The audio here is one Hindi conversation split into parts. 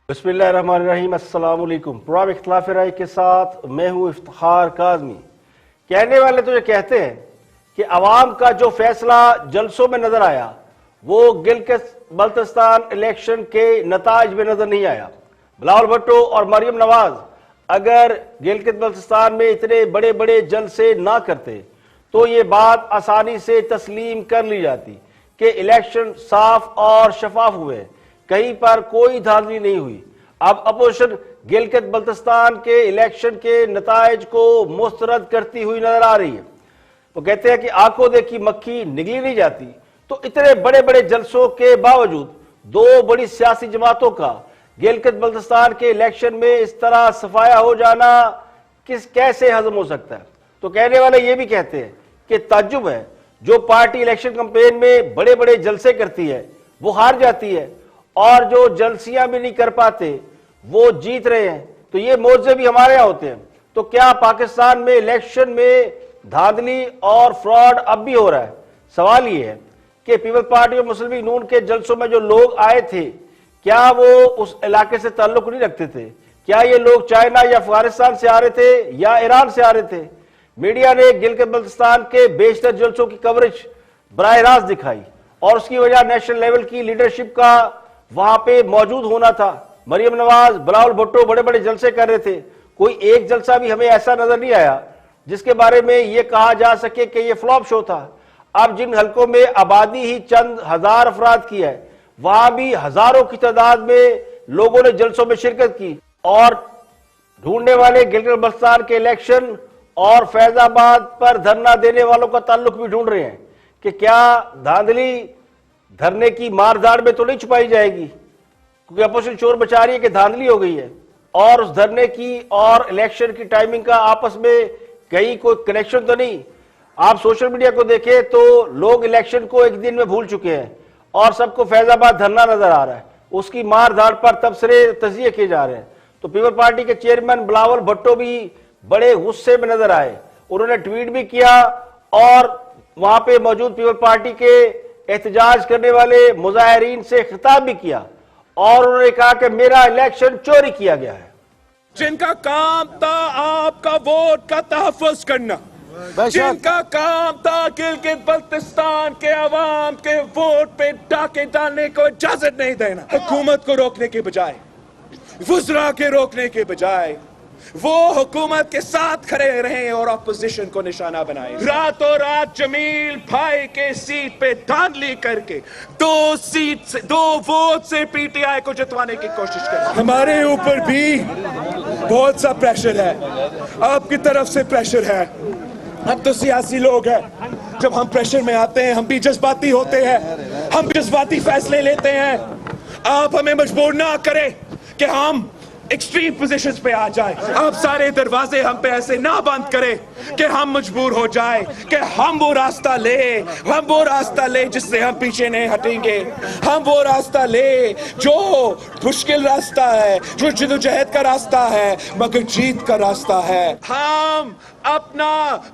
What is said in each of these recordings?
बिस्मिल्लाहिर्रहमानिर्रहीम, अस्सलाम वालेकुम। प्रोग्राम इख्तिलाफ राय के साथ मैं हूँ इफ्तिखार काज़मी। कहने वाले तो ये कहते हैं कि अवाम का जो फैसला जलसों में नजर आया वो गिलगित बल्तिस्तान इलेक्शन के नताज में नजर नहीं आया। बिलावल भुट्टो और मरियम नवाज अगर गिलगित बल्तिस्तान में इतने बड़े बड़े जलसे ना करते तो ये बात आसानी से तस्लीम कर ली जाती कि इलेक्शन साफ और शफाफ हुए, कहीं पर कोई धांधली नहीं हुई। अब अपोजिशन गिलगित बल्तिस्तान के इलेक्शन के नताइज को मुस्तरद करती हुई नजर आ रही है। वो कहते हैं कि आंखों देखी मक्खी निगली नहीं जाती। तो इतने बड़े बड़े जलसों के बावजूद दो बड़ी सियासी जमातों का गिलगित बल्तिस्तान के इलेक्शन में इस तरह सफाया हो जाना कैसे हजम हो सकता है। तो कहने वाले ये भी कहते हैं कि ताज्जुब है, जो पार्टी इलेक्शन कैंपेन में बड़े बड़े जलसे करती है वो हार जाती है और जो जलसियां भी नहीं कर पाते वो जीत रहे हैं। तो ये मौजे भी हमारे यहाँ होते हैं। तो क्या पाकिस्तान में इलेक्शन में धांधली और फ्रॉड अब भी हो रहा है? सवाल ये है कि पीपल्स पार्टी और मुस्लिम लीग नून के जलसों में जो लोग आए थे, क्या वो उस इलाके से ताल्लुक नहीं रखते थे? क्या ये लोग चाइना या अफगानिस्तान से आ रहे थे या ईरान से आ रहे थे? मीडिया ने गिलगित बल्तिस्तान के बेशतर जलसों की कवरेज बराह रास्त दिखाई और उसकी वजह नेशनल लेवल की लीडरशिप का वहां पे मौजूद होना था। मरियम नवाज, बिलावल भुट्टो बड़े बड़े जलसे कर रहे थे। कोई एक जलसा भी हमें ऐसा नजर नहीं आया जिसके बारे में यह कहा जा सके कि यह फ्लॉप शो था। अब जिन हलकों में आबादी ही चंद हजार अफराद की है, वहां भी हजारों की तादाद में लोगों ने जलसों में शिरकत की और ढूंढने वाले गिलगित बल्तिस्तान के इलेक्शन और फैजाबाद पर धरना देने वालों का ताल्लुक भी ढूंढ रहे हैं कि क्या धांधली धरने की मारधाड़ में तो नहीं छुपाई जाएगी, क्योंकि अपोजिशन शोर मचा रही है कि धांधली हो गई है और उस धरने की और इलेक्शन की टाइमिंग का आपस में कहीं कोई कनेक्शन तो नहीं। आप सोशल मीडिया को देखें तो लोग इलेक्शन को एक दिन में भूल चुके हैं और सबको फैजाबाद धरना नजर आ रहा है, उसकी मारधाड़ पर तबसरे तजिए किए जा रहे हैं। तो पीपल्स पार्टी के चेयरमैन बिलावल भुट्टो भी बड़े गुस्से में नजर आए। उन्होंने ट्वीट भी किया और वहां पे मौजूद पीपल्स पार्टी के एहतजाज करने वाले मुजाहिरीन से खिताब भी किया और उन्होंने कहा कि मेरा इलेक्शन चोरी किया गया है। जिनका काम था आपका वोट का तहफ़्फ़ुज़ करना, जिनका काम था गिलगित बल्तिस्तान के अवाम के वोट पे डाके डालने को इजाजत नहीं देना, हुकूमत को रोकने के बजाय, वुज़रा के रोकने के बजाय वो हुकूमत के साथ खड़े रहे और अपोजिशन को निशाना बनाए। रातों रात जमील भाई के सीट पे धांधली करके दो वोट से पीटीआई को जितवाने की कोशिश कर। हमारे ऊपर भी बहुत सा प्रेशर है, आपकी तरफ से प्रेशर है। हम तो सियासी लोग हैं, जब हम प्रेशर में आते हैं हम भी जज्बाती होते हैं, हम जज्बाती फैसले लेते हैं। आप हमें मजबूर ना करें कि हम एक्सट्रीम पोजीशंस पे आ जाए। आप सारे दरवाजे हम पे ऐसे ना बंद करें कि हम मजबूर हो जाए कि हम वो रास्ता ले जिससे हम पीछे नहीं हटेंगे। हम वो रास्ता ले जो मुश्किल रास्ता है, जो जिद्दोजहद का रास्ता है मगर जीत का रास्ता है। हम अपना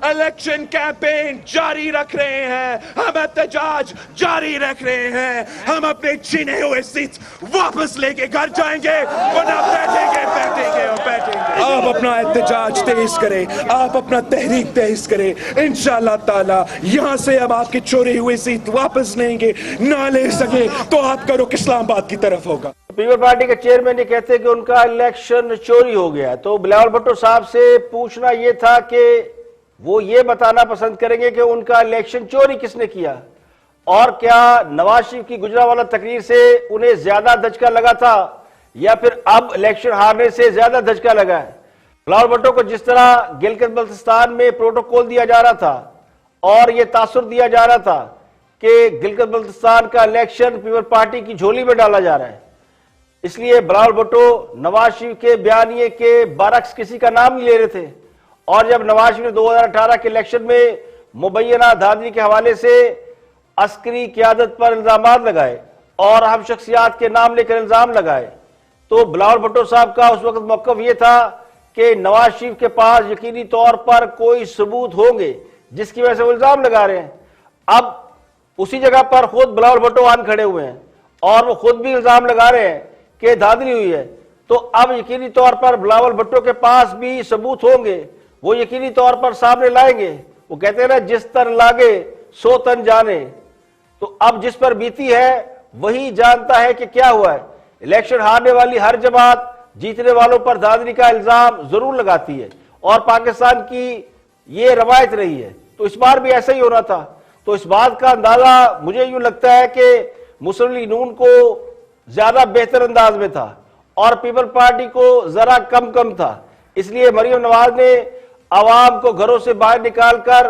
इलेक्शन कैंपेन जारी रख रहे हैं, हम एहतजाज जारी रख रहे हैं। हम अपने छीने हुए सीट वापस लेके घर जाएंगे, वरना बैठेंगे। आप अपना एहतजाज तेज करें, आप अपना तहरीक तेज करें। इंशाअल्लाह ताला यहाँ से अब आपकी चोरी हुई सीट वापस लेंगे, ना ले सके तो आपका रुख इस्लामाबाद की तरफ होगा। पीपल्स पार्टी के चेयरमैन ये कहते हैं कि उनका इलेक्शन चोरी हो गया। तो बिलावल भुट्टो साहब से पूछना यह था कि वो ये बताना पसंद करेंगे कि उनका इलेक्शन चोरी किसने किया और क्या नवाज शरीफ की गुजरांवाला तकरीर से उन्हें ज्यादा धचका लगा था या फिर अब इलेक्शन हारने से ज्यादा धचका लगा है। बिलावल भुट्टो को जिस तरह गिलगित बल्तिस्तान में प्रोटोकॉल दिया जा रहा था और यह तासुर दिया जा रहा था कि गिलगित बल्तिस्तान का इलेक्शन पीपल्स पार्टी की झोली में डाला जा रहा है, इसलिए बिलावल भुट्टो नवाज शरीफ के बयानिए के बरक्स किसी का नाम नहीं ले रहे थे। और जब नवाज शरीफ ने 2018 के इलेक्शन में मुबैना धांधली के हवाले से अस्करी क़यादत पर इल्जाम लगाए और हम शख्सियात के नाम लेकर इल्जाम लगाए, तो बिलावल भुट्टो साहब का उस वक्त मौक़िफ़ ये था कि नवाज शरीफ के पास यकीनी तौर पर कोई सबूत होंगे जिसकी वजह से वो इल्जाम लगा रहे हैं। अब उसी जगह पर खुद बिलावल भुट्टो आन खड़े हुए हैं और वो खुद भी इल्जाम लगा रहे हैं कि धांधली हुई है। तो अब यकीनी तौर पर बिलावल भुट्टो के पास भी सबूत होंगे, वो यकीनी तौर पर सामने लाएंगे। वो कहते हैं ना, जिस तन लागे सो तन जाने। तो अब जिस पर बीती है वही जानता है कि क्या हुआ है। इलेक्शन हारने वाली हर जमात जीतने वालों पर धांधली का इल्जाम जरूर लगाती है और पाकिस्तान की ये रवायत रही है, तो इस बार भी ऐसा ही होना था। तो इस बात का अंदाजा मुझे यूं लगता है कि मुस्लिम लीग नून को ज्यादा बेहतर अंदाज में था और पीपल पार्टी को जरा कम था। इसलिए मरियम नवाज ने आवाम को घरों से बाहर निकालकर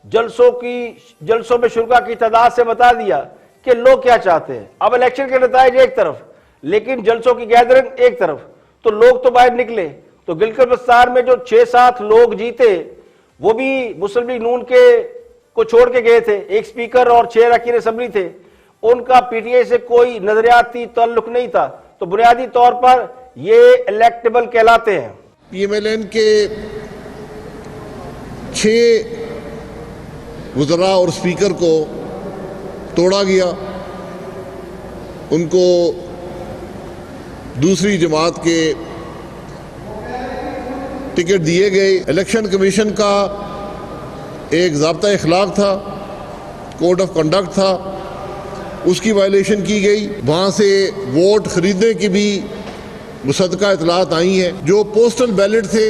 जलसों में शुरा की तादाद से बता दिया कि लोग क्या चाहते हैं। अब इलेक्शन के नतीजे एक तरफ, लेकिन जलसों की गैदरिंग एक तरफ। तो लोग तो बाहर निकले। तो गिलगित बल्तिस्तान में जो 6-7 लोग जीते वो भी मुस्लिम लीग नून के को छोड़ के गए थे। एक स्पीकर और 6 अरकान असेंबली थे। उनका पीटीआई से कोई नजरियाती ताल्लुक नहीं था। तो बुनियादी तौर पर ये इलेक्टेबल कहलाते हैं। पीएमएलएन के 6 वज़रा और स्पीकर को तोड़ा गया, उनको दूसरी जमात के टिकट दिए गए। इलेक्शन कमीशन का एक ज़ाब्ता इखलाक था, कोड ऑफ कंडक्ट था, उसकी वायलेशन की गई। वहाँ से वोट खरीदने की भी मुसद्दका इतलात आई हैं। जो पोस्टल बैलेट थे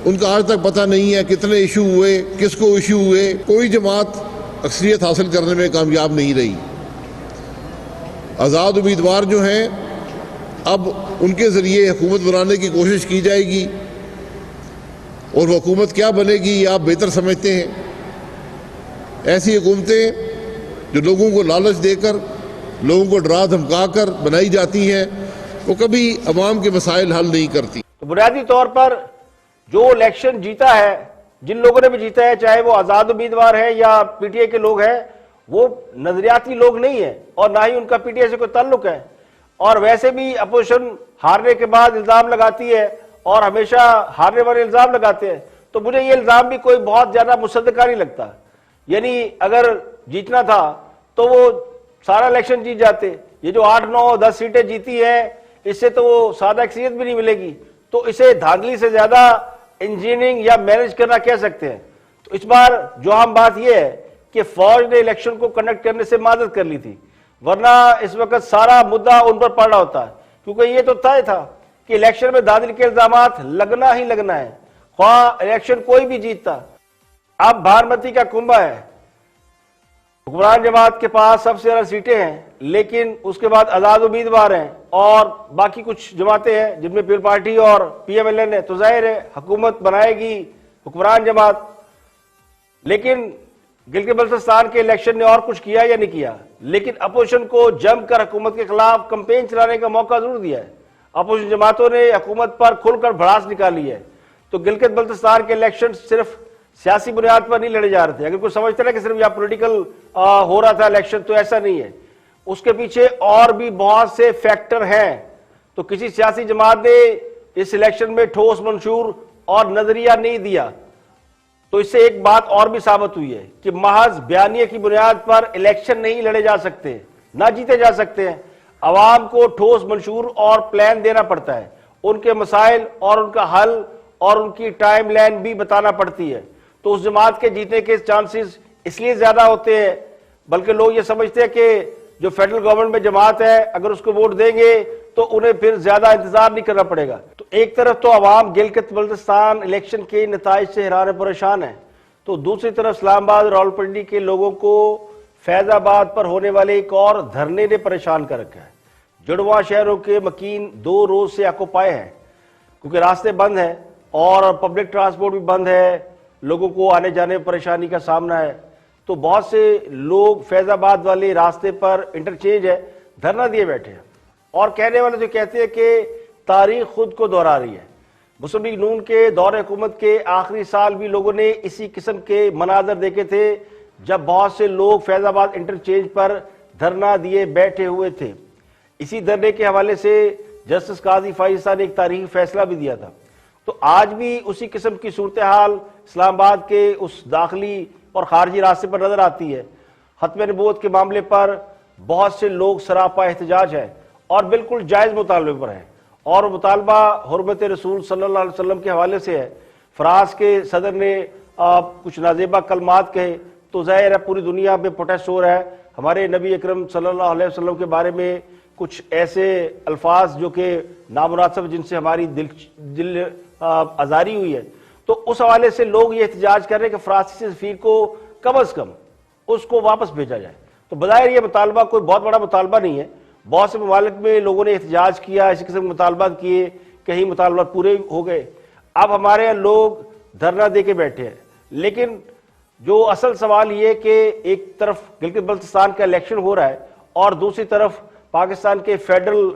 उनका आज तक पता नहीं है कितने इशू हुए, किसको इशू हुए। कोई जमात अक्सरियत हासिल करने में कामयाब नहीं रही। आज़ाद उम्मीदवार जो हैं, अब उनके ज़रिए हुकूमत बनाने की कोशिश की जाएगी और वो हुकूमत क्या बनेगी ये आप बेहतर समझते हैं। ऐसी हुकूमतें जो लोगों को लालच देकर, लोगों को डरा धमका कर बनाई जाती हैं, वो कभी अवाम के मसाइल हल नहीं करती। तो बुनियादी तौर पर जो इलेक्शन जीता है, जिन लोगों ने भी जीता है, चाहे वो आज़ाद उम्मीदवार है या पीटीआई के लोग हैं, वो नजरियाती लोग नहीं है और ना ही उनका पीटीआई से कोई ताल्लुक है। और वैसे भी अपोजिशन हारने के बाद इल्जाम लगाती है और हमेशा हारने वाले इल्जाम लगाते हैं। तो मुझे ये इल्जाम भी कोई बहुत ज्यादा मुसद्दका नहीं लगता। यानी अगर जीतना था तो वो सारा इलेक्शन जीत जाते। ये जो 8, 9, 10 सीटें जीती है, इससे तो वो सादा अक्सरियत भी नहीं मिलेगी। तो इसे धांधली से ज्यादा इंजीनियरिंग या मैनेज करना कह सकते हैं। तो इस बार जो हम बात यह है कि फौज ने इलेक्शन को कंडक्ट करने से मदद कर ली थी, वरना इस वक्त सारा मुद्दा उन पर पड़ रहा होता है। क्योंकि ये तो तय था कि इलेक्शन में धांधली के इल्जामात लगना ही लगना है, ख्वाह इलेक्शन कोई भी जीतता। अब बारामती का कुंभा है, हुक्मरान जमात के पास सबसे ज्यादा सीटें हैं, लेकिन उसके बाद आजाद उम्मीदवार हैं और बाकी कुछ जमातें हैं जिनमें पीपल पार्टी और पीएमएलएन है। तो जाहिर है हुकूमत बनाएगी हुक्मरान जमात। लेकिन गिलगित बल्तिस्तान के इलेक्शन ने और कुछ किया या नहीं किया, लेकिन अपोजिशन को जमकर हुकूमत के खिलाफ कंपेन चलाने का मौका जरूर दिया है। अपोजिशन जमातों ने हुकूमत पर खुलकर भड़ास निकाली है। तो गिलगित बल्तिस्तान के इलेक्शन सिर्फ सियासी बुनियाद पर नहीं लड़े जा रहे थे। अगर कोई समझते ना कि सिर्फ यहाँ पॉलिटिकल हो रहा था इलेक्शन, तो ऐसा नहीं है। उसके पीछे और भी बहुत से फैक्टर हैं। तो किसी सियासी जमात ने इस इलेक्शन में ठोस मंशूर और नजरिया नहीं दिया। तो इससे एक बात और भी साबित हुई है कि महज बयानिए की बुनियाद पर इलेक्शन नहीं लड़े जा सकते, ना जीते जा सकते हैं। अवाम को ठोस मंशूर और प्लान देना पड़ता है, उनके मसाइल और उनका हल और उनकी टाइम लाइन भी बताना पड़ती है। तो उस जमात के जीतने के चांसेस इसलिए ज्यादा होते हैं, बल्कि लोग ये समझते हैं कि जो फेडरल गवर्नमेंट में जमात है, अगर उसको वोट देंगे तो उन्हें फिर ज्यादा इंतजार नहीं करना पड़ेगा। तो एक तरफ तो अवाम गिलगित बल्तिस्तान इलेक्शन के नताइज से हैरान परेशान है, तो दूसरी तरफ इस्लामाबाद और रावलपिंडी के लोगों को फैजाबाद पर होने वाले एक और धरने ने परेशान कर रखा है। जुड़वा शहरों के मकीन 2 रोज से ऑक्युपाई हैं, क्योंकि रास्ते बंद हैं और पब्लिक ट्रांसपोर्ट भी बंद है, लोगों को आने जाने में परेशानी का सामना है। तो बहुत से लोग फैजाबाद वाले रास्ते पर इंटरचेंज है धरना दिए बैठे हैं और कहने वाले तो कहते हैं कि तारीख खुद को दोहरा रही है। मुस्लिम लीग नून के दौरे हुकूमत के आखिरी साल भी लोगों ने इसी किस्म के मनाजर देखे थे, जब बहुत से लोग फैजाबाद इंटरचेंज पर धरना दिए बैठे हुए थे। इसी धरने के हवाले से जस्टिस काजी फाइज़ ने एक तारीखी फैसला भी दिया था। तो आज भी उसी किस्म की सूरत हाल इस्लामाबाद के उस दाखिली और खारजी रास्ते पर नजर आती है। खत्म नबूवत के मामले पर बहुत से लोग सरापा एहतजाज है और बिल्कुल जायज मुतालबे पर है और मुतालबा हुर्मत रसूल सल्लल्लाहु अलैहि वसल्लम के हवाले से है। फ्रांस के सदर ने कुछ नाजेबा कलमात कहे तो जाहिर है पूरी दुनिया में प्रोटेस्ट हो रहा है। हमारे नबी अकरम सल्लल्लाहु अलैहि वसल्लम के बारे में कुछ ऐसे अल्फाज जो कि नामुनासिब, जिनसे हमारी दिल आजारी हुई है, तो उस हवाले से लोग ये एहतजाज कर रहे हैं कि फ्रांसीसी सफीर को कम अज कम उसको वापस भेजा जाए। तो बज़ाहिर ये मुतालबा कोई बहुत बड़ा मुतालबा नहीं है। बहुत से ममालिक में लोगों ने एहतजाज किया, इसी किस्म के मुतालबा किए, कहीं मुतालबा पूरे हो गए। अब हमारे यहाँ लोग धरना दे के बैठे हैं। लेकिन जो असल सवाल ये कि एक तरफ गिलगित बल्तिस्तान का इलेक्शन हो रहा है और दूसरी तरफ पाकिस्तान के फेडरल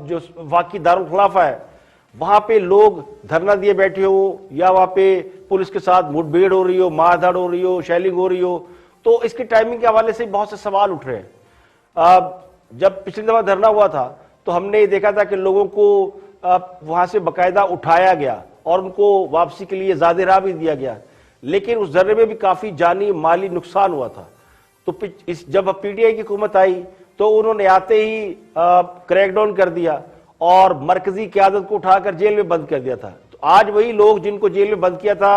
जो वाकई दारुल खिलाफा है वहां पे लोग धरना दिए बैठे हो, या वहां पे पुलिस के साथ मुठभेड़ हो रही हो, मारधाड़ हो रही हो, शेलिंग हो रही हो, तो इसकी टाइमिंग के हवाले से बहुत से सवाल उठ रहे हैं। जब पिछली दफा धरना हुआ था तो हमने देखा था कि लोगों को वहां से बाकायदा उठाया गया और उनको वापसी के लिए ज़्यादा राह भी दिया गया, लेकिन उस धरने में भी काफी जानी माली नुकसान हुआ था। तो जब पीटीआई की हुकूमत आई तो उन्होंने आते ही क्रैकडाउन कर दिया और मरकजी क़यादत को उठाकर जेल में बंद कर दिया था। तो आज वही लोग जिनको जेल में बंद किया था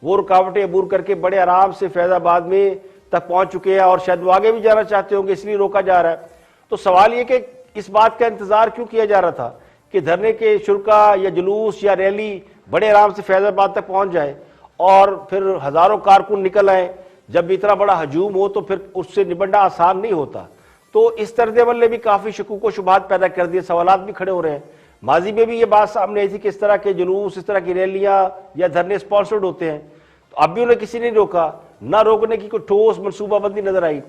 वो रुकावटें अबूर करके बड़े आराम से फैजाबाद में तक पहुंच चुके हैं और शायद वो आगे भी जाना चाहते होंगे, इसलिए रोका जा रहा है। तो सवाल ये कि इस बात का इंतजार क्यों किया जा रहा था कि धरने के शुरा या जुलूस या रैली बड़े आराम से फैजाबाद तक पहुंच जाए और फिर हजारों कारकुन निकल आए। जब इतना बड़ा हजूम हो तो फिर उससे निबटना आसान नहीं होता। तो इस तर्ज अमल ने भी काफी शकूक व शुबहात पैदा कर दिए, सवालात भी खड़े हो रहे हैं। माजी में भी ये बात सामने आई थी कि इस तरह के जुलूस, इस तरह की रैलियां या धरने स्पॉन्सर्ड होते हैं, तो अब भी उन्हें किसी ने रोका, ना रोकने की कोई ठोस मनसूबाबंदी नजर आई।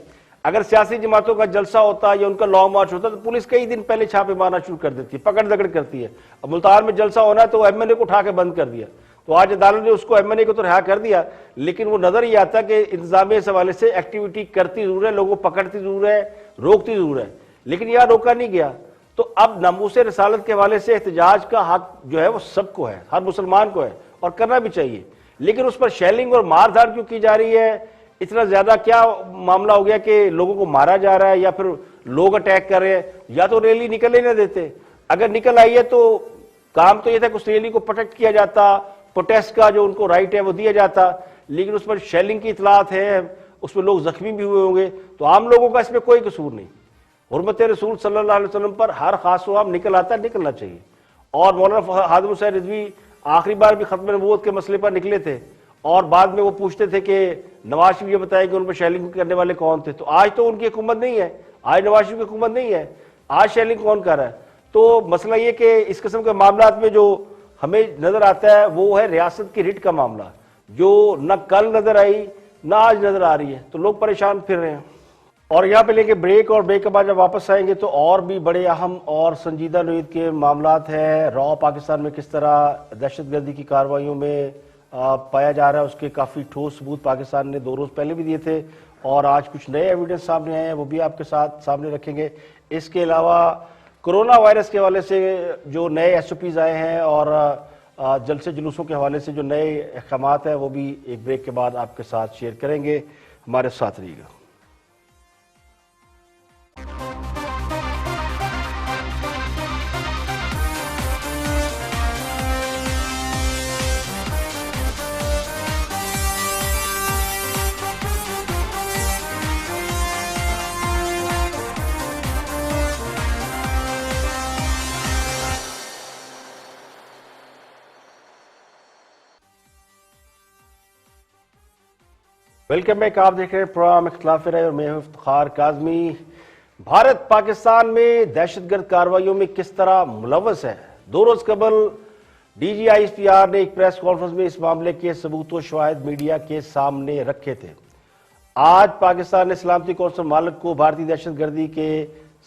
अगर सियासी जमातों का जलसा होता या उनका लॉन्ग मार्च होता तो पुलिस कई दिन पहले छापे मारना शुरू कर देती है, पकड़ दकड़ करती है। अब मुल्तान में जलसा होना है तो एमएनए को उठा के बंद कर दिया, तो आज अदालत ने उसको एमएनए को तो रिहा कर दिया, लेकिन वो नजर ही आता कि इंतजामिया इस हवाले से एक्टिविटी करती जरूर है, लोगों को पकड़ती जरूर है, रोकती जरूर है, लेकिन यह रोका नहीं गया। तो अब नामूस रिसालत के हवाले से एहतजाज का हक जो है वो सबको है, हर मुसलमान को है और करना भी चाहिए। लेकिन उस पर शेलिंग और मारधाड़ क्यों की जा रही है? इतना ज्यादा क्या मामला हो गया कि लोगों को मारा जा रहा है या फिर लोग अटैक कर रहे हैं? या तो रैली निकल ही ना देते। अगर निकल आई है तो काम तो यह था कि उस रैली को प्रोटेक्ट किया जाता, प्रोटेस्ट का जो उनको राइट है वो दिया जाता, लेकिन उस पर शेलिंग की इतलात है, उसमें लोग जख्मी भी हुए होंगे। तो आम लोगों का इसमें कोई कसूर नहीं। हुर्मत रसूल सल्लल्लाहु अलैहि वसल्लम पर हर खास आम निकल आता है, निकलना चाहिए। और मौलाना हादिम हुसैन रिजवी आखिरी बार भी खत्म नबूवत के मसले पर निकले थे और बाद में वो पूछते थे कि नवाज शरीफ ये बताया कि उन पर शेलिंग करने वाले कौन थे। तो आज तो उनकी हुकूमत नहीं है, आज नवाज शरीफ की हुकूमत नहीं है, आज शेलिंग कौन कर रहा है? तो मसला ये कि इस किस्म के मामला में जो हमें नजर आता है वो है रियासत की रिट का मामला, जो न कल नजर आई ना आज नजर आ रही है। तो लोग परेशान फिर रहे हैं। और यहाँ पे लेके ब्रेक, और ब्रेक के बाद जब वापस आएंगे तो और भी बड़े अहम और संजीदा नोयत के मामलात हैं। रॉ पाकिस्तान में किस तरह दहशतगर्दी की कार्रवाइयों में पाया जा रहा है, उसके काफ़ी ठोस सबूत पाकिस्तान ने 2 रोज़ पहले भी दिए थे और आज कुछ नए एविडेंस सामने आए हैं, वो भी आपके साथ सामने रखेंगे। इसके अलावा कोरोना वायरस के हवाले से जो नए SOPs आए हैं और जलसे जुलूसों के हवाले से जो नए अहकामात हैं वो भी एक ब्रेक के बाद आपके साथ शेयर करेंगे। हमारे साथ रहिएगा। Welcome back. आप देख रहे हैं प्रोग्राम इख्तिलाफ राय और मैं हूं इफ्तिखार काज़मी। भारत पाकिस्तान में दहशतगर्द कार्रवाइयों में किस तरह मुलव्वस है। 2 रोज कबल DGISPR ने एक प्रेस कॉन्फ्रेंस में इस मामले के सबूत व शवाहिद मीडिया के सामने रखे थे। आज पाकिस्तान ने सलामती कौंसिल मालिक को भारतीय दहशतगर्दी के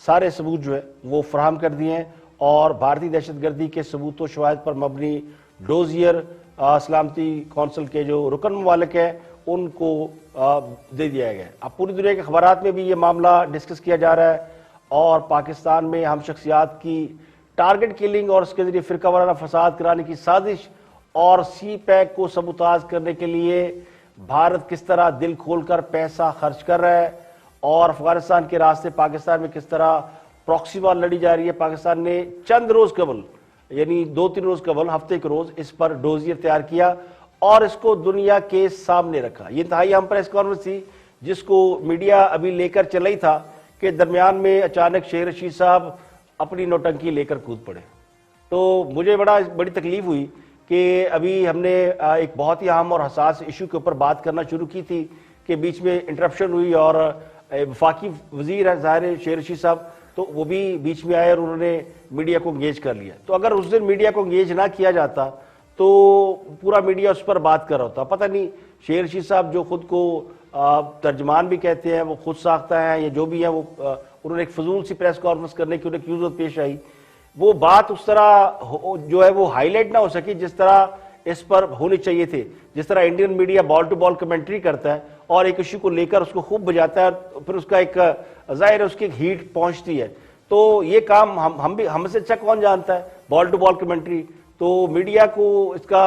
सारे सबूत जो है वो फराहम कर दिए हैं और भारतीय दहशतगर्दी के सबूत व शवाहिद पर मबनी डोजियर सलामती कौंसिल के जो रुकन ममालिक है उनको दे दिया गया। अब पूरी दुनिया के अखबारात में भी ये मामला डिस्कस किया जा रहा है और पाकिस्तान में हम शख्सियात की टारगेट किलिंग और उसके जरिए फिरका वाराना फसाद कराने की साजिश और CPEC को सबूताज करने के लिए भारत किस तरह दिल खोलकर पैसा खर्च कर रहा है और अफगानिस्तान के रास्ते पाकिस्तान में किस तरह प्रॉक्सी वार लड़ी जा रही है। पाकिस्तान ने चंद रोज कबल यानी 2-3 रोज कबल, हफ्ते के रोज इस पर डोजियर तैयार किया और इसको दुनिया के सामने रखा। ये इंतहाई अहम प्रेस कॉन्फ्रेंस थी जिसको मीडिया अभी लेकर चल रही था कि दरमियान में अचानक शेर रशीद साहब अपनी नौटंकी लेकर कूद पड़े। तो मुझे बड़ी तकलीफ हुई कि अभी हमने एक बहुत ही अहम और हसास इशू के ऊपर बात करना शुरू की थी कि बीच में इंटरप्शन हुई और वफाकी वजीर है ज़ाहिर शेर रशीद साहब, तो वो भी बीच में आए और उन्होंने मीडिया को इंगेज कर लिया। तो अगर उस दिन मीडिया को इंगेज ना किया जाता तो पूरा मीडिया उस पर बात कर रहा होता। पता नहीं शेर रशीद साहब जो खुद को तर्जमान भी कहते हैं, वो खुद साख्ता है या जो भी है, वो उन्होंने एक फजूल सी प्रेस कॉन्फ्रेंस करने की उन्हें क्यों जरूरत पेश आई। वो बात उस तरह जो है वो हाईलाइट ना हो सकी जिस तरह इस पर होनी चाहिए थी। जिस तरह Indian media ball to ball commentary करता है और एक इश्यू को लेकर उसको खूब बजाता है, फिर उसका एक जाहिर है उसकी एक हीट पहुंचती है। तो ये काम हमसे अच्छा कौन जानता है बॉल टू बॉल कमेंट्री। तो मीडिया को इसका,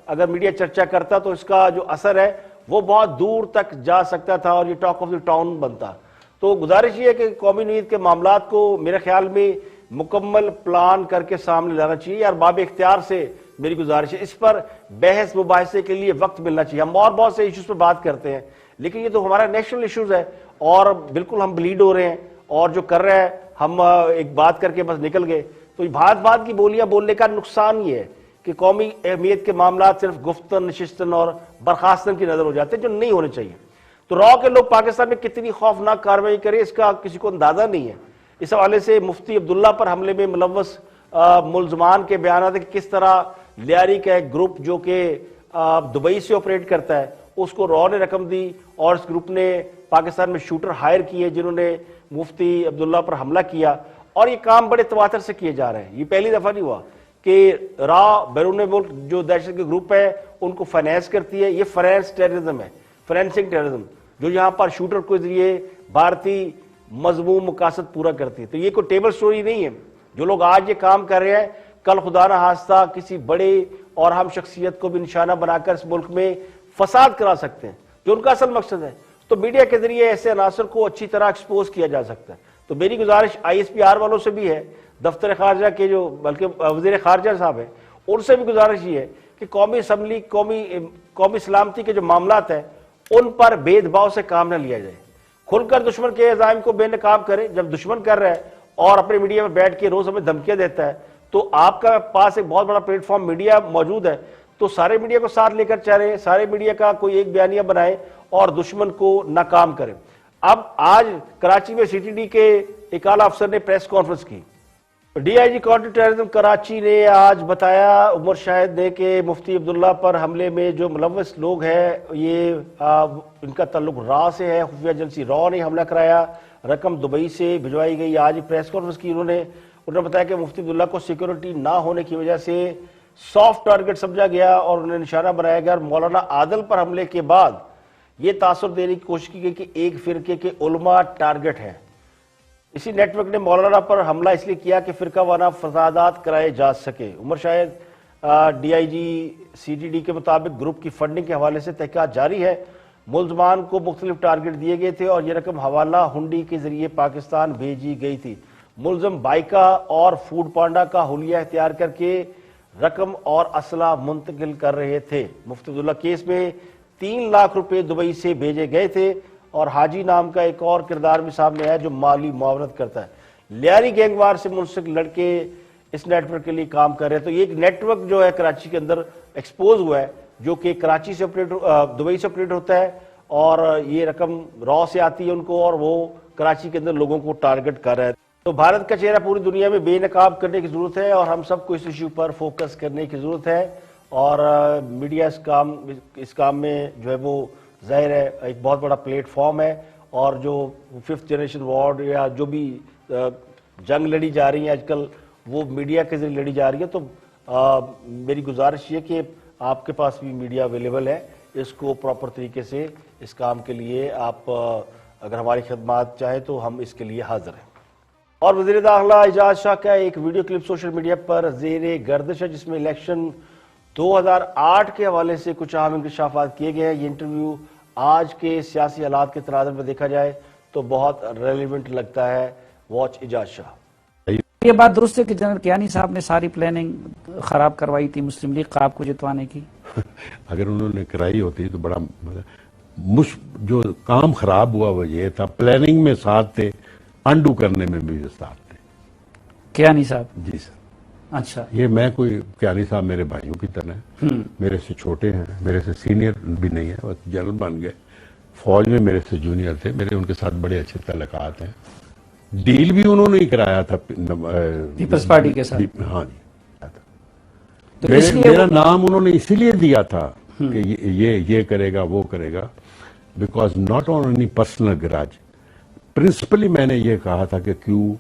अगर मीडिया चर्चा करता तो इसका जो असर है वो बहुत दूर तक जा सकता था और ये टॉक ऑफ द टाउन बनता। तो गुजारिश ये है कि कौमी नीयत के मामलात को मेरे ख्याल में मुकम्मल प्लान करके सामने लाना चाहिए। और बाब इख्तियार से मेरी गुजारिश है, इस पर बहस मुबाहिसे के लिए वक्त मिलना चाहिए। हम और बहुत से इश्यूज पर बात करते हैं लेकिन ये तो हमारा नेशनल इश्यूज है और बिल्कुल हम ब्लीड हो रहे हैं और जो कर रहे हैं हम एक बात करके बस निकल गए। तो भात भात की बोलियां बोलने का नुकसान ये है कि कौमी अहमियत के मामला सिर्फ गुफ्तन, नशिस्तन और बर्खास्तन की नजर हो जाते हैं जो नहीं होने चाहिए। तो रॉ के लोग पाकिस्तान में कितनी खौफनाक कार्रवाई करें इसका किसी को अंदाजा नहीं है। इस हवाले से मुफ्ती अब्दुल्ला पर हमले में मुलव्वस मुलजमान के बयान आते कि किस तरह लियारी का एक ग्रुप जो कि दुबई से ऑपरेट करता है उसको रॉ ने रकम दी और इस ग्रुप ने पाकिस्तान में शूटर हायर किए जिन्होंने मुफ्ती अब्दुल्ला पर हमला किया। और ये काम बड़े तवातर से किए जा रहे हैं। ये पहली दफा नहीं हुआ कि रॉ बैरून मुल्क जो दहशत के ग्रुप है उनको फाइनेंस करती है। ये फाइनेंस टेररिज्म है, फाइनेंसिंग टेररिज्म, जो यहाँ पर शूटर के जरिए भारतीय मजमूम मकासद पूरा करती है। तो ये कोई टेबल स्टोरी नहीं है। जो लोग आज ये काम कर रहे हैं कल खुदा ना हास्ता किसी बड़े और हम शख्सियत को भी निशाना बनाकर इस मुल्क में फसाद करा सकते हैं जो उनका असल मकसद है। तो मीडिया के जरिए ऐसे अनासर को अच्छी तरह एक्सपोज किया जा सकता है। तो मेरी गुजारिश ISPR वालों से भी है, दफ्तर खारजा के जो बल्कि वजीर खारजा साहब है उनसे भी गुजारिश ये है कि कौमी असम्बली, कौमी सलामती के जो मामलात हैं उन पर भेदभाव से काम न लिया जाए। खुलकर दुश्मन के अज़ाइम को बेनकाब करे। जब दुश्मन कर रहा है और अपने मीडिया में बैठ के रोज हमें धमकियां देता है तो आपका पास एक बहुत बड़ा प्लेटफॉर्म मीडिया मौजूद है, तो सारे मीडिया को साथ लेकर चले, सारे मीडिया का कोई एक बयानिया बनाए और दुश्मन को नाकाम करें। अब आज कराची में CTD के एक आला अफसर ने प्रेस कॉन्फ्रेंस की। DIG काउंटर टेररिज्म कराची ने आज बताया उमर शाहिद ने कि मुफ्ती अब्दुल्ला पर हमले में जो मुलव्वस लोग हैं ये इनका ताल्लुक रॉ से है। खुफिया एजेंसी रॉ ने हमला कराया, रकम दुबई से भिजवाई गई। आज प्रेस कॉन्फ्रेंस की उन्होंने बताया कि मुफ्ती अब्दुल्ला को सिक्योरिटी ना होने की वजह से सॉफ्ट टारगेट समझा गया और उन्हें निशाना बनाया गया। और मौलाना आदल पर हमले के बाद ये तासुर देने की कोशिश की गई कि एक फिरके के उलमा टारगेट हैं। इसी नेटवर्क ने मौलाना पर हमला इसलिए किया कि फिरका वाना फसादात कराए जा सके। उमर शाहिद DIG CTD के मुताबिक ग्रुप की फंडिंग के हवाले से तहकीकात जारी है। मुलजमान को मुख्तलिफ टारगेट दिए गए थे और यह रकम हवाला हुंडी के जरिए पाकिस्तान भेजी गई थी। मुलजम बाइका और फूड पांडा का हुलिया इख्तियार करके रकम और असला मुंतकिल कर रहे थे। मुफ्ती अब्दुल्ला केस में 3 लाख रुपए दुबई से भेजे गए थे और हाजी नाम का एक और किरदार भी सामने आया जो माली मुआवनत करता है। लियारी गैंगवार से मुंसलिक लड़के इस नेटवर्क के लिए काम कर रहे हैं। तो ये एक नेटवर्क जो है कराची के अंदर एक्सपोज हुआ है जो कि कराची से दुबई से ऑपरेट होता है और ये रकम रॉ से आती है उनको और वो कराची के अंदर लोगों को टारगेट कर रहा है। तो भारत का चेहरा पूरी दुनिया में बेनकाब करने की जरूरत है और हम सबको इस इश्यू पर फोकस करने की जरूरत है। और मीडिया इस काम में जो है वो जाहिर है एक बहुत बड़ा प्लेटफॉर्म है। और जो 5th जनरेशन वॉर या जो भी जंग लड़ी जा रही है आजकल वो मीडिया के जरिए लड़ी जा रही है। तो मेरी गुजारिश ये कि आपके पास भी मीडिया अवेलेबल है, इसको प्रॉपर तरीके से इस काम के लिए आप अगर हमारी खिदमत चाहें तो हम इसके लिए हाजिर हैं। और वज़ीर दाखिला एजाज शाह का एक वीडियो क्लिप सोशल मीडिया पर ज़ेरे गर्दिश है जिसमें इलेक्शन 2008 के हवाले से कुछ अहम इंकशाफात किए गए हैं। ये इंटरव्यू आज के सियासी हालात के तनाज़ुर में देखा जाए तो बहुत रेलिवेंट लगता है। वॉच एजाज शाह। ये बात दुरुस्त है कि जनरल कियानी साहब ने सारी प्लानिंग खराब करवाई थी मुस्लिम लीग का आपको जितवाने की? अगर उन्होंने कराई होती तो बड़ा जो काम खराब हुआ वो ये था, प्लानिंग में साथ थे, अंडू करने में भी साथ थे कियानी साहब। जी सर। अच्छा, ये मैं कोई कियानी साहब मेरे भाइयों की तरह हैं, मेरे से छोटे हैं, मेरे से सीनियर भी नहीं है, वो जनरल बन गए, फौज में मेरे से जूनियर थे, मेरे उनके साथ बड़े अच्छे तल्लुकात हैं। डील भी उन्होंने ही कराया था पीपल्स पार्टी के साथ। हाँ जी, तो मेरा नाम उन्होंने इसीलिए दिया था कि ये करेगा वो करेगा, because not on any personal grudge. Principally मैंने ये कहा था कि Q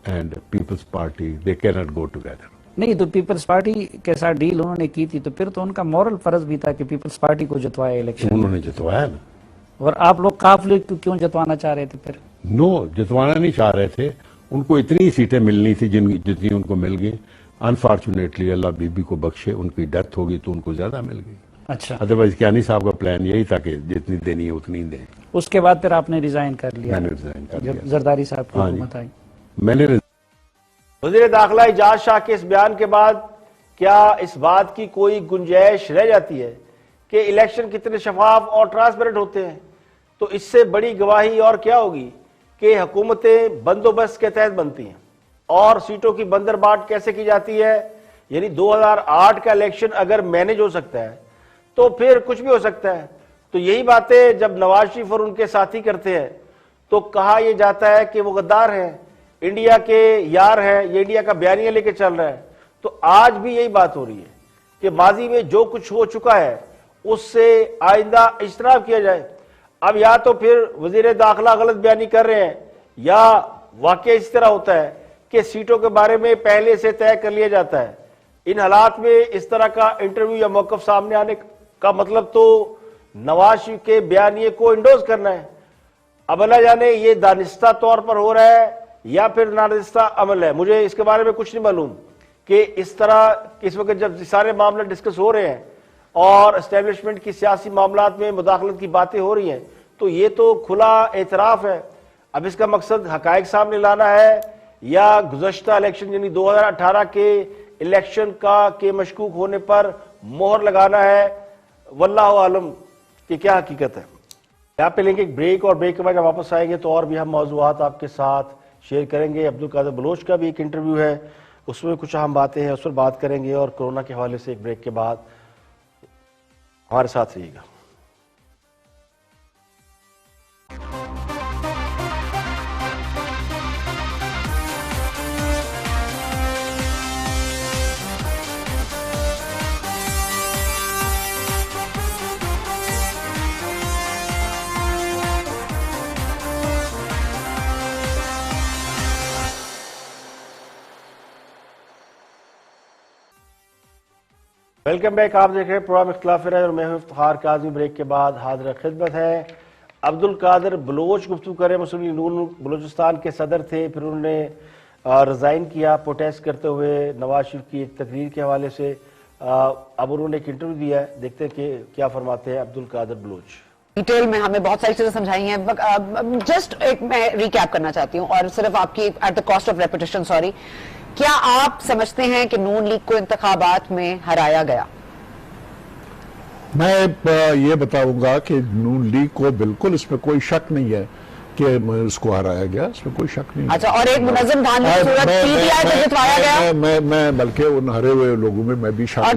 and People's Party they can not go together. नहीं, तो पीपल्स पार्टी के साथ डील उन्होंने की थी, तो फिर तो उनका मॉरल फर्ज भी था कि पीपल्स पार्टी को जितवाया इलेक्शन। उन्होंने जितवाया ना, और आप लोग काफ लीग को क्यों जितवाना चाह रहे थे फिर? नो, जितवाना नहीं चाह रहे थे, उनको इतनी सीटें मिलनी थी जितनी उनको मिल गई। अनफॉर्चुनेटली अल्लाह बीबी को बख्शे, उनकी डेथ हो गई तो उनको ज्यादा मिल गई। अच्छा, अदरवाइज कियानी साहब का प्लान यही था कि जितनी देनी है उतनी दें। उसके बाद फिर आपने रिजाइन कर लिया? मैंने रिजाइन कर जब दिया। जरदारी साहब की हाँ जी। हुकूमत आई। मैंने वज़ीर दाखिला इजाज शाह के इस बयान के बाद क्या इस बात की कोई गुंजाइश रह जाती है कि इलेक्शन कितने शफाफ और ट्रांसपेरेंट होते हैं? तो इससे बड़ी गवाही और क्या होगी कि हुकूमतें बंदोबस्त के तहत बनती हैं और सीटों की बंदरबाट कैसे की जाती है। यानी 2008 का इलेक्शन अगर मैनेज हो सकता है तो फिर कुछ भी हो सकता है। तो यही बातें जब नवाज शरीफ और उनके साथी करते हैं तो कहा यह जाता है कि वो गद्दार हैं, इंडिया के यार हैं, ये इंडिया का बयानिया लेके चल रहा है। तो आज भी यही बात हो रही है कि माजी में जो कुछ हो चुका है उससे आइंदा इज्तनाब किया जाए। अब या तो फिर वजीर दाखिला गलत बयानी कर रहे हैं या वाकई इस तरह होता है कि सीटों के बारे में पहले से तय कर लिया जाता है। इन हालात में इस तरह का इंटरव्यू या मौकफ सामने आने का मतलब तो नवाज शरीफ के बयानिए को इंडोज करना है। अब अल्लाह जाने ये दानिस्ता तौर पर हो रहा है या फिर नादिस्ता अमल है, मुझे इसके बारे में कुछ नहीं मालूम कि इस तरह इस वक्त जब सारे मामले डिस्कस हो रहे हैं और एस्टेब्लिशमेंट की सियासी मामलात में मुदाखलत की बातें हो रही हैं तो ये तो खुला एतराफ है। अब इसका मकसद हकायक सामने लाना है या गुज़श्ता इलेक्शन यानी 2018 के इलेक्शन का के मशकूक होने पर मोहर लगाना है। वल्लाहु आलम कि क्या हकीकत है। यहाँ पे लेंगे एक ब्रेक और ब्रेक के बाद जब वापस आएंगे तो और भी हम मौज़ूआत आपके साथ शेयर करेंगे। अब्दुल कादिर बलोच का भी एक इंटरव्यू है, उसमें कुछ अहम बातें हैं, उस पर बात करेंगे। और कोरोना के हवाले से एक ब्रेक के बाद हमारे साथ रहिएगा। Welcome back. आप देख रहे हैं प्रोग्राम इख्तिलाफ राय और मैं हूं इफ्तिखार काज़मी। ब्रेक के बाद हाजिर खिदमत है। अब्दुल कादिर बलोच गुफ्तगू करें। मुस्लिम लीग नून बलूचिस्तान के सदर थे, फिर उन्होंने रिज़ाइन किया प्रोटेस्ट करते हुए नवाज शरीफ की एक तकरीर के हवाले से। अब उन्होंने एक इंटरव्यू दिया है, देखते हैं कि क्या फरमाते हैं अब्दुल कादिर बलोच। डिटेल में हमें बहुत सारी चीजें समझाई हैं। जस्ट एक मैं रिकैप करना चाहती हूँ और सिर्फ आपकी at the cost of repetition sorry, क्या आप समझते हैं कि नून लीग को इंतखाबात में हराया गया? मैं ये बताऊंगा कि नून लीग को बिल्कुल इसमें कोई शक नहीं है कि उसको हराया गया, इसमें कोई शक नहीं। अच्छा, और एक मुनज़्ज़म धांधली की सूरत पीटीआई को जितवाया गया। मैं बल्कि उन हरे हुए लोगों में मैं भी शामिल। और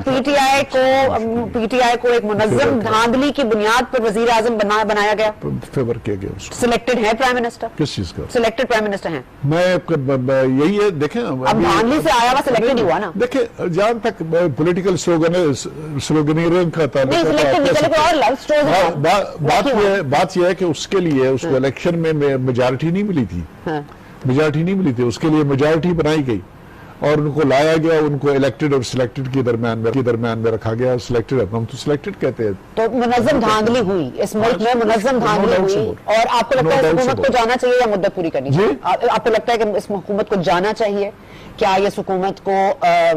पीटीआई को एक मुनज़्ज़म धांधली की बुनियाद पर वजीर आजम बनाया गया, फेवर किया गया उसको। सिलेक्टेड है प्राइम मिनिस्टर। किस चीज का? सिलेक्टेड प्राइम मिनिस्टर हैं। मैं यही है, देखें अब धांधली से आया हुआ सिलेक्टेड हुआ ना। देखिए, जहां तक पॉलिटिकल स्लोगनिंग का बात यह है कि उसके लिए उसको इलेक्शन में मेजॉरिटी नहीं मिली थी। मेजॉरिटी नहीं मिली थी, उसके लिए मेजॉरिटी बनाई गई और उनको लाया गया, उनको इलेक्टेड और सिलेक्टेड के दरमियान में रखा गया। सिलेक्टेड, हम तो सिलेक्टेड कहते हैं। तो मुनज़्ज़म धांधली हुई इस मुल्क में, मुनज़्ज़म धांधली हुई। और आपको लगता है इस हुकूमत को जाना चाहिए या मुद्दत पूरी करनी चाहिए? आपको लगता है कि इस हुकूमत को जाना चाहिए? क्या ये हुकूमत को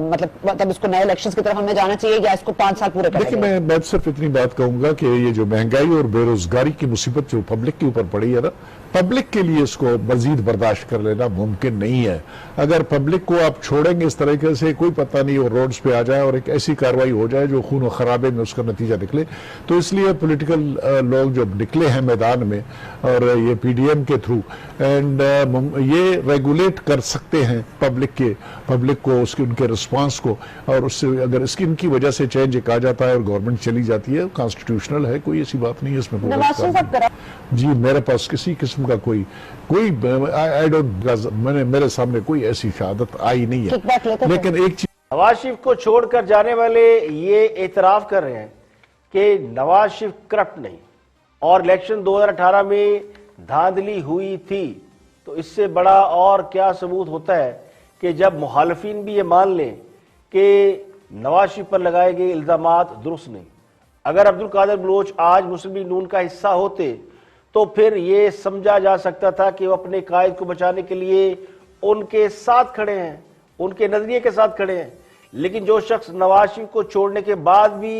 मतलब इसको नए इलेक्शंस की तरफ हमें जाना चाहिए या इसको 5 साल पूरे करना? देखिए, मैं सिर्फ इतनी बात कहूंगा कि ये जो महंगाई और बेरोजगारी की मुसीबत जो पब्लिक के ऊपर पड़ी है ना, पब्लिक के लिए इसको मजीद बर्दाश्त कर लेना मुमकिन नहीं है। अगर पब्लिक को आप छोड़ेंगे इस तरीके से, कोई पता नहीं वो रोड्स पे आ जाए और एक ऐसी कार्रवाई हो जाए जो खून और खराबे में उसका नतीजा निकले। तो इसलिए पॉलिटिकल लोग जो निकले हैं मैदान में और ये पीडीएम के थ्रू एंड ये रेगुलेट कर सकते हैं पब्लिक को उसके उनके रिस्पांस को, और उससे अगर इसकी इनकी वजह से चेंज एक आ जाता है और गवर्नमेंट चली जाती है, कॉन्स्टिट्यूशनल है, कोई ऐसी बात नहीं है इसमें। जी मेरे पास किसी किस्म का कोई आई डोंट, मेरे सामने कोई ऐसी शहादत आई नहीं है। लेकिन एक चीज, नवाज शरीफ को छोड़कर जाने वाले ये एतराफ कर रहे हैं कि नवाज शरीफ करप्ट नहीं और इलेक्शन 2018 में धांधली हुई थी। तो इससे बड़ा और क्या सबूत होता है कि जब मुखालिफिन भी ये मान लें कि नवाज शरीफ पर लगाए गए इल्जामात दुरुस्त नहीं। अगर अब्दुल कादिर बलोच आज मुस्लिम लीग नून का हिस्सा होते तो फिर ये समझा जा सकता था कि वो अपने कायद को बचाने के लिए उनके साथ खड़े हैं, उनके नजरिए के साथ खड़े हैं। लेकिन जो शख्स नवाज शरीफ को छोड़ने के बाद भी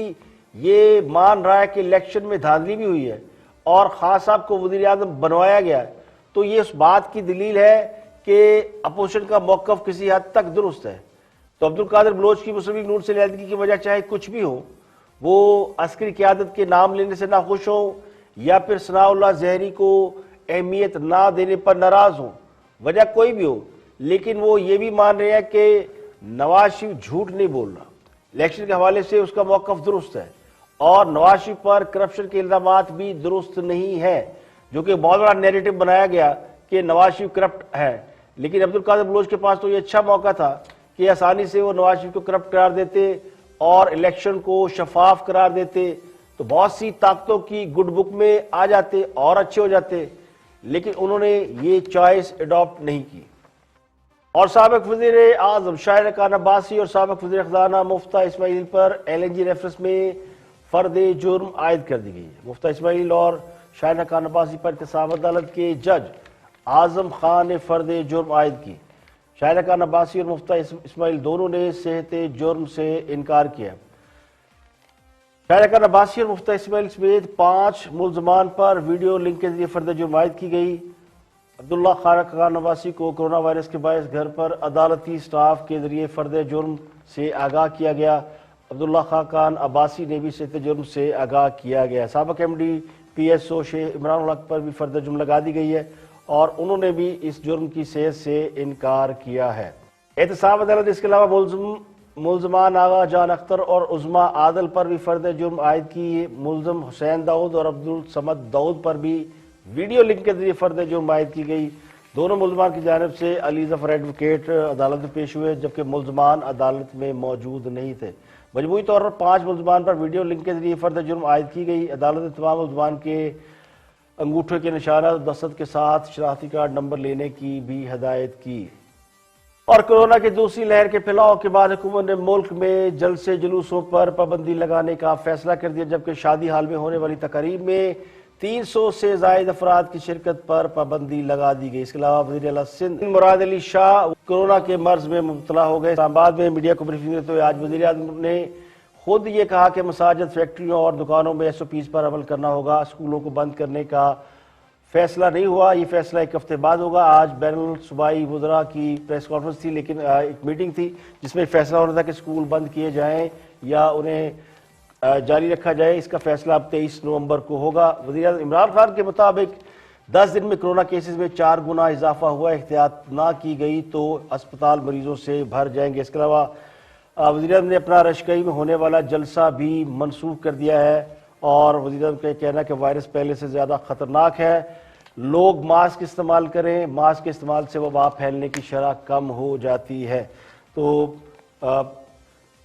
ये मान रहा है कि इलेक्शन में धांधली भी हुई है और खान साहब को वजीर आज़म बनवाया गया है, तो ये उस बात की दलील है कि अपोजिशन का मौक़िफ़ किसी हद तक दुरुस्त है। तो अब्दुल कादिर बलोच की मुस्लिम लीग नून से अलहदगी की वजह चाहे कुछ भी हो, वो अस्करी क़यादत के नाम लेने से नाखुश हो या फिर सनाउल्लाह ज़हरी को अहमियत ना देने पर नाराज हो, वजह कोई भी हो, लेकिन वो ये भी मान रहे हैं कि नवाज शरीफ झूठ नहीं बोल रहा, इलेक्शन के हवाले से उसका मौक़िफ़ दुरुस्त है और नवाज शरीफ पर करप्शन के इल्ज़ामात भी दुरुस्त नहीं है, जो कि बहुत बड़ा नैरेटिव बनाया गया कि नवाज शरीफ करप्ट है। लेकिन अब्दुल कादिर बलोच के पास तो ये अच्छा मौका था कि आसानी से वो नवाज शरीफ को करप्ट करार देते और इलेक्शन को शफाफ करार देते, तो बहुत सी ताकतों की गुड बुक में आ जाते और अच्छे हो जाते। लेकिन उन्होंने ये चॉइस अडॉप्ट नहीं की। और साबिक वज़ीर आज़म शाहिद खान अब्बासी और साबिक वज़ीर ख़ज़ाना मुफ्ता इस्माइल पर LNG रेफरेंस में फ़र्द जुर्म आयद कर दी गई है। मुफ्ता इस्माइल और शाहिद खान अब्बासी पर एहतसाब अदालत के जज आज़म खान ने फ़र्द जुर्म आयद की। शाहिद खान अब्बासी और मुफ्ता इस्माइल दोनों ने सेहत जुर्म से इनकार किया। शाहिद खान अब्बासी और मुफ्ता इस्माइल समेत 5 मुल्ज़मान पर वीडियो लिंक के जरिए फ़र्द जुर्म आयद की गई। अब्दुल्ला खान अब्बासी को कोरोना वायरस के बायस घर पर अदालती स्टाफ के जरिए फ़र्द जुर्म से आगाह किया गया। अब्दुल्ला खान अब्बासी ने भी सेहत जुर्म से आगाह किया गया। साबिक़ MD PSO शेख इमरान हक पर भी फ़र्द जुर्म लगा दी गई है और उन्होंने भी इस जुर्म की सेहत से इनकार किया है। एहतसाब अदालत इसके अलावा मुल्ज़मान आगा जान अख्तर और उज़मा आदल पर भी फ़र्द जुर्म आयद की। मुल्ज़म हुसैन दाऊद और अब्दुल समद दाऊद पर भी वीडियो लिंक के जरिए फ़र्द जुर्म आयद की गई। दोनों मुल्ज़मान की जानिब से अली ज़फ़र एडवोकेट अदालत में पेश हुए, जबकि मुल्ज़मान अदालत में मौजूद नहीं थे। मजमूई तौर पर 5 मुल्ज़मान पर वीडियो लिंक के जरिए फ़र्द जुर्म आयद की गई। अदालत ने तमाम मुल्ज़मान के अंगूठे के निशाना दस्तखत के साथ शनाख्ती कार्ड नंबर लेने की भी हदायत की। और कोरोना की दूसरी लहर के फैलाव के बाद हुकूमत ने मुल्क में जलसे जुलूसों पर पाबंदी लगाने का फैसला कर दिया, जबकि शादी हाल में होने वाली तकरीब में 300 से जायद अफराद की शिरकत पर पाबंदी लगा दी गई। इसके अलावा वज़ीर आला सिंध मुराद अली शाह कोरोना के मर्ज में मुब्तला हो गए। इस्लामाबाद में मीडिया को ब्रीफिंग देते हुए आज वज़ीर आज़म ने खुद ये कहा कि मसाजिद, फैक्ट्रियों और दुकानों में SOPs पर अमल करना होगा। स्कूलों को बंद करने का फैसला नहीं हुआ, ये फैसला 1 हफ्ते बाद होगा। आज बैनुल सूबाई वज़रा की प्रेस कॉन्फ्रेंस थी, लेकिन एक मीटिंग थी जिसमें फैसला होना था कि स्कूल बंद किए जाएं या उन्हें जारी रखा जाए। इसका फैसला अब 23 नवंबर को होगा। वज़ीर आज़म इमरान खान के मुताबिक 10 दिन में कोरोना केसेस में 4 गुना इजाफा हुआ। एहतियात ना की गई तो अस्पताल मरीजों से भर जाएंगे। इसके अलावा वज़ीर आज़म ने अपना रशकई में होने वाला जलसा भी मनसूख कर दिया है और वज़ीर आज़म का कहना है कि वायरस पहले से ज़्यादा ख़तरनाक है, लोग मास्क इस्तेमाल करें, मास्क के इस्तेमाल से वबा फैलने की शरह कम हो जाती है। तो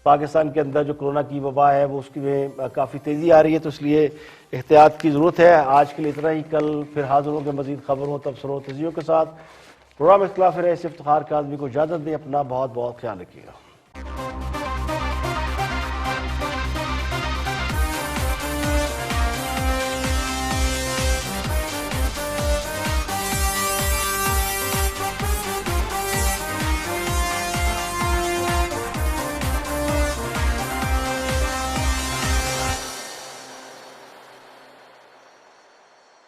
पाकिस्तान के अंदर जो कोरोना की वबा है वो उसकी में काफ़ी तेज़ी आ रही है, तो इसलिए एहतियात की ज़रूरत है। आज के लिए इतना ही, कल फिर हाज़िर होंगे मज़ीद खबरों तबसरों तज़ियों के साथ। प्रोग्राम इख्तिलाफ रहे से इफ्तिखार काज़मी को इजाज़त दें। अपना बहुत बहुत ख्याल रखिएगा।